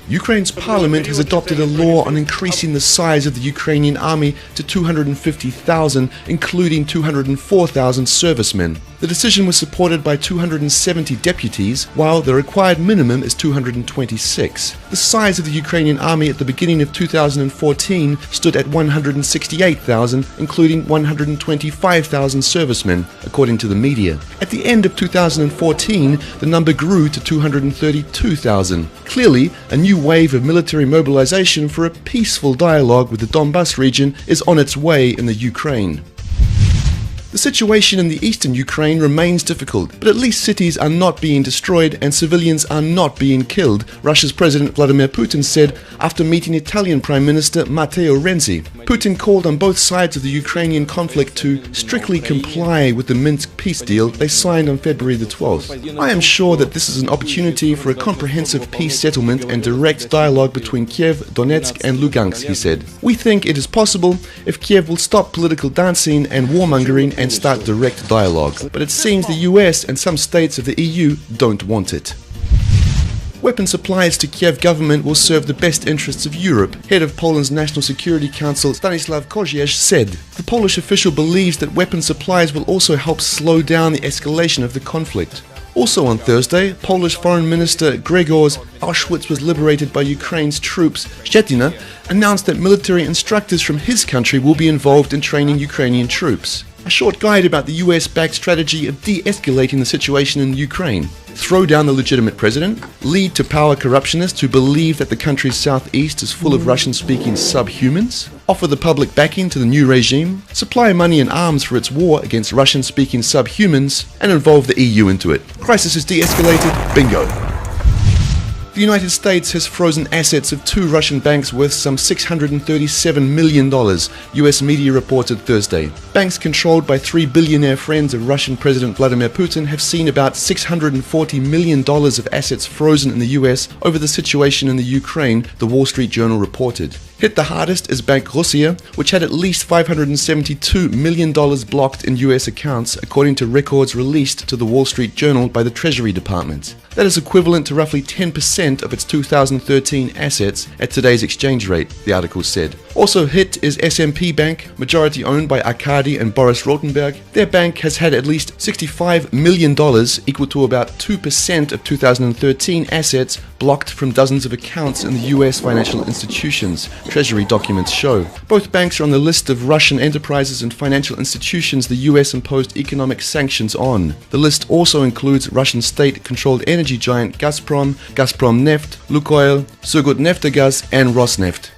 Ukraine's parliament has adopted a law on increasing the size of the Ukrainian army to 250,000, including 204,000 servicemen. The decision was supported by 270 deputies, while the required minimum is 226. The size of the Ukrainian army at the beginning of 2014 stood at 168,000, including 125,000 servicemen, according to the media. At the end of 2014, the number grew to 232,000. Clearly, a new wave of military mobilization for a peaceful dialogue with the Donbass region is on its way in the Ukraine. The situation in the eastern Ukraine remains difficult, but at least cities are not being destroyed and civilians are not being killed, Russia's President Vladimir Putin said after meeting Italian Prime Minister Matteo Renzi. Putin called on both sides of the Ukrainian conflict to strictly comply with the Minsk peace deal they signed on February the 12th. I am sure that this is an opportunity for a comprehensive peace settlement and direct dialogue between Kiev, Donetsk and Lugansk, he said. We think it is possible if Kiev will stop political dancing and warmongering and start direct dialogue. But it seems the US and some states of the EU don't want it. Weapon supplies to Kiev government will serve the best interests of Europe, head of Poland's National Security Council Stanislaw Kozieś said. The Polish official believes that weapon supplies will also help slow down the escalation of the conflict. Also on Thursday, Polish Foreign Minister Grzegorz Auschwitz was liberated by Ukraine's troops. Szczetina announced that military instructors from his country will be involved in training Ukrainian troops. A short guide about the US-backed strategy of de-escalating the situation in Ukraine. Throw down the legitimate president, lead to power corruptionists who believe that the country's southeast is full of Russian-speaking subhumans, offer the public backing to the new regime, supply money and arms for its war against Russian-speaking subhumans, and involve the EU into it. Crisis is de-escalated, bingo. The United States has frozen assets of two Russian banks worth some $637 million, US media reported Thursday. Banks controlled by three billionaire friends of Russian President Vladimir Putin have seen about $640 million of assets frozen in the US over the situation in the Ukraine, the Wall Street Journal reported. Hit the hardest is Bank Russia, which had at least $572 million blocked in US accounts, according to records released to the Wall Street Journal by the Treasury Department. That is equivalent to roughly 10% of its 2013 assets at today's exchange rate, the article said. Also hit is SMP Bank, majority owned by Arkady and Boris Rotenberg. Their bank has had at least $65 million, equal to about 2% of 2013 assets, blocked from dozens of accounts in the US financial institutions, Treasury documents show. Both banks are on the list of Russian enterprises and financial institutions the US imposed economic sanctions on. The list also includes Russian state-controlled energy giant Gazprom, Gazprom Neft, Lukoil, Surgutneftgaz and Rosneft.